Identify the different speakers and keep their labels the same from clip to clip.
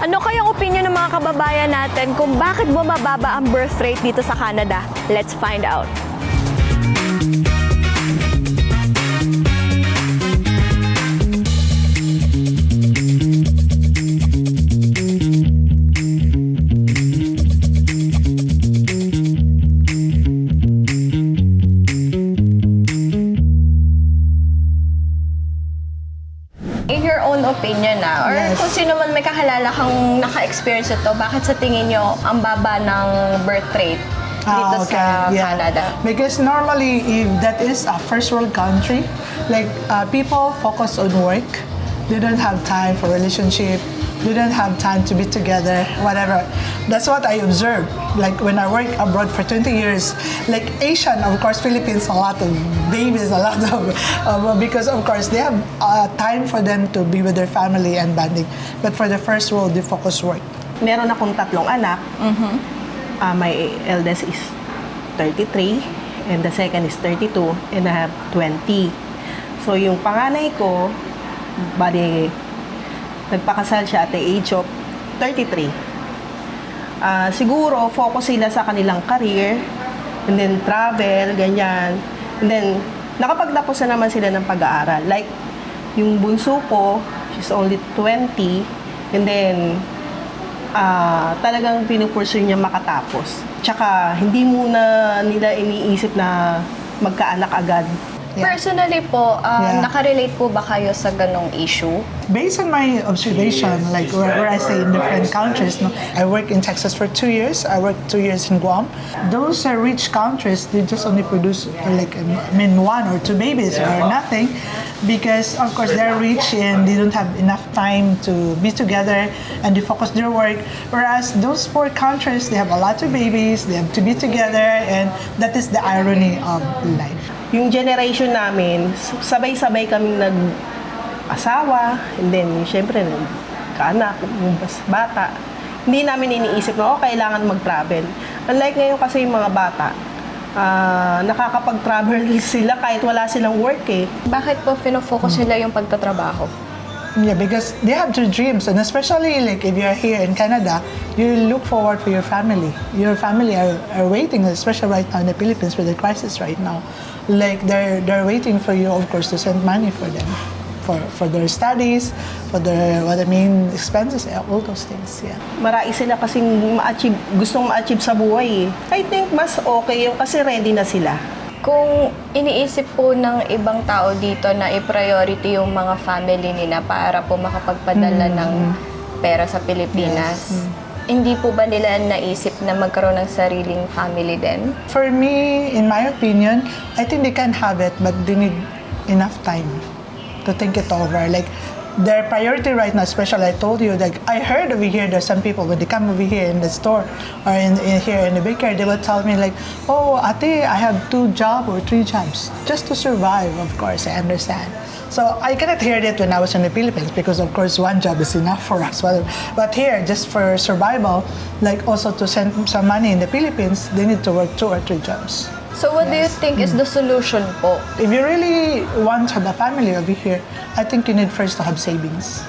Speaker 1: Ano kayang opinion ng mga kababayan natin kung bakit bumababa ang birth rate dito sa Canada? Let's find out. In your own opinion or
Speaker 2: Yes.
Speaker 1: kung sino man may kahalala kang naka-experience ito, bakit sa tingin nyo ang baba ng birth rate dito sa Canada?
Speaker 2: Because normally, if that is a first world country, like people focus on work, they don't have time for relationship, they don't have time to be together, whatever. That's what I observe. Like when I work abroad for 20 years, like Asian, of course, Philippines, a lot of babies, a lot of, because of course they have time for them to be with their family and bonding. But for the first world, they focus work.
Speaker 3: Meron akong 3 anak. My eldest is 33 and the second is 32 and I have 20. So yung panganay ko, bali, nagpakasal siya at the age of 33. Siguro, focus sila sa kanilang career and then travel, ganyan. And then, nakapagtapos na naman sila ng pag-aaral. Like, yung bunso ko, she's only 20 and then, talagang pinupursue niya makatapos. Tsaka, hindi muna nila iniisip na magkaanak agad.
Speaker 2: Yeah.
Speaker 1: Personally po,
Speaker 2: Yeah.
Speaker 1: nakarelate po ba kayo sa ganong issue?
Speaker 2: Based on my observation, like where I stay in different countries, no, I work in Texas for 2 years. I worked 2 years in Guam. Those rich countries, they just only produce like 1 or 2 babies or nothing, because of course they're rich and they don't have enough time to be together and they focus their work. Whereas those poor countries, they have a lot of babies, they have to be together, and that is the irony of life.
Speaker 3: Yung generation namin, sabay-sabay kami nag-asawa, and then, syempre, nagkaanak, bata. Hindi namin iniisip na, kailangan mag-travel. Unlike ngayon kasi yung mga bata, nakakapag-travel sila kahit wala silang work eh.
Speaker 1: Bakit po pinofocus nila yung pagtatrabaho?
Speaker 2: Yeah, because they have their dreams, and especially like if you're here in Canada, you look forward for your family. Your family are waiting, especially right now in the Philippines with the crisis right now. Like they're waiting for you, of course, to send money for them, for their studies, for their expenses, all those things. Yeah.
Speaker 3: Marami sila kasing gustong ma-achieve sa buhay eh. I think mas okay yung kasi ready na sila.
Speaker 1: Kung iniisip po ng ibang tao dito na i-priority yung mga family nila para po makapagpadala ng pera sa Pilipinas, hindi po ba nila naisip na magkaroon ng sariling family din?
Speaker 2: For me, in my opinion, I think they can have it, but they need enough time to think it over. Like, their priority right now, especially I told you, like I heard over here there's some people when they come over here in the store or in here in the bakery, they will tell me like, oh, ate, I have 2 jobs or 3 jobs just to survive. Of course, I understand. So I cannot hear that when I was in the Philippines because of course 1 job is enough for us. But here, just for survival, like also to send some money in the Philippines, they need to work 2 or 3 jobs.
Speaker 1: So what do you think is the solution po?
Speaker 2: If you really want to have a family over here, I think you need first to have savings.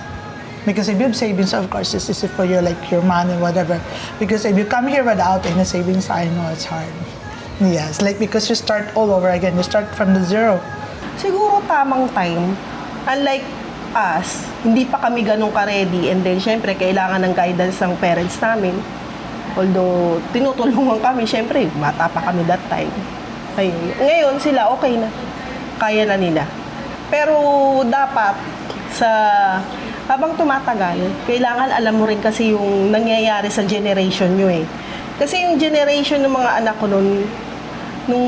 Speaker 2: Because if you have savings, of course, this is for your like your money, whatever. Because if you come here without any savings, I know it's hard. Yes, like because you start all over again, you start from the zero.
Speaker 3: Siguro tamang time. Unlike us, hindi pa kami ganun ka-ready and then syempre kailangan ng guidance ng parents namin. Although tinutulungan kami, syempre bata pa kami that time. Ayun. Ngayon sila okay na. Kaya na nila. Pero dapat habang tumatagal, kailangan alam mo rin kasi yung nangyayari sa generation nyo eh. Kasi yung generation ng mga anak ko nung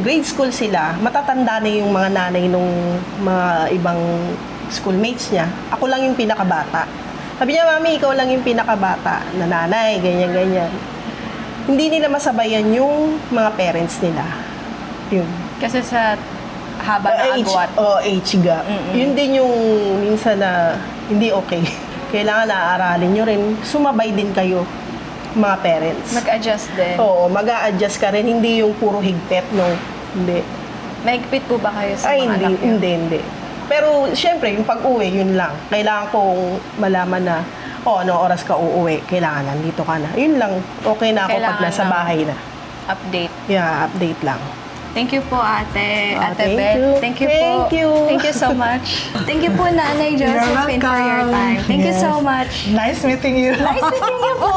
Speaker 3: grade school sila, matatanda na yung mga nanay nung mga ibang schoolmates niya. Ako lang yung pinakabata. Sabi niya, Mami, ikaw lang yung pinakabata na nanay, ganyan-ganyan. Hindi nila masabayan yung mga parents nila. Yun.
Speaker 1: Kasi sa haba ng agwat.
Speaker 3: Age gap. Yun din yung minsan na hindi okay. Kailangan na-aaralin nyo rin. Sumabay din kayo, mga parents.
Speaker 1: Mag-adjust din.
Speaker 3: Oo, mag-a-adjust ka rin. Hindi yung puro higpit, no? Hindi.
Speaker 1: Mahigpit po ba kayo sa mga anak niyo?
Speaker 3: Hindi. Pero, syempre, yung pag-uwi, yun lang. Kailangan kong malaman na, ano oras ka uuwi, kailangan nandito ka na. Yun lang, okay na ako pag
Speaker 1: Kailangan
Speaker 3: nasa
Speaker 1: lang.
Speaker 3: bahay na.
Speaker 1: Update.
Speaker 3: Yeah, update lang.
Speaker 1: Thank you po, ate.
Speaker 3: Ah,
Speaker 1: Ate
Speaker 3: thank
Speaker 1: Beth.
Speaker 3: you.
Speaker 1: Thank you
Speaker 3: Thank
Speaker 1: po.
Speaker 3: you.
Speaker 1: Thank you so much. Thank you po, Nanay
Speaker 2: You're
Speaker 1: Josephine, for your time. Thank you
Speaker 2: Yes.
Speaker 1: so much.
Speaker 2: Nice meeting you.
Speaker 1: Nice meeting you po.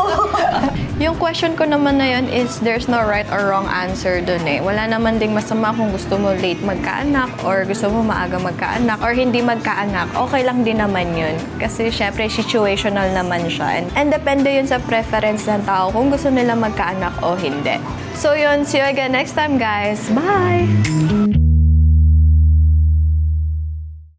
Speaker 1: Yung question ko naman na yun is there's no right or wrong answer dun eh. Wala naman ding masama kung gusto mo late magkaanak or gusto mo maaga magkaanak or hindi magkaanak. Okay lang din naman yun. Kasi syempre situational naman siya. And depende yun sa preference ng tao kung gusto nila magkaanak o hindi. So yun, see you again next time guys. Bye!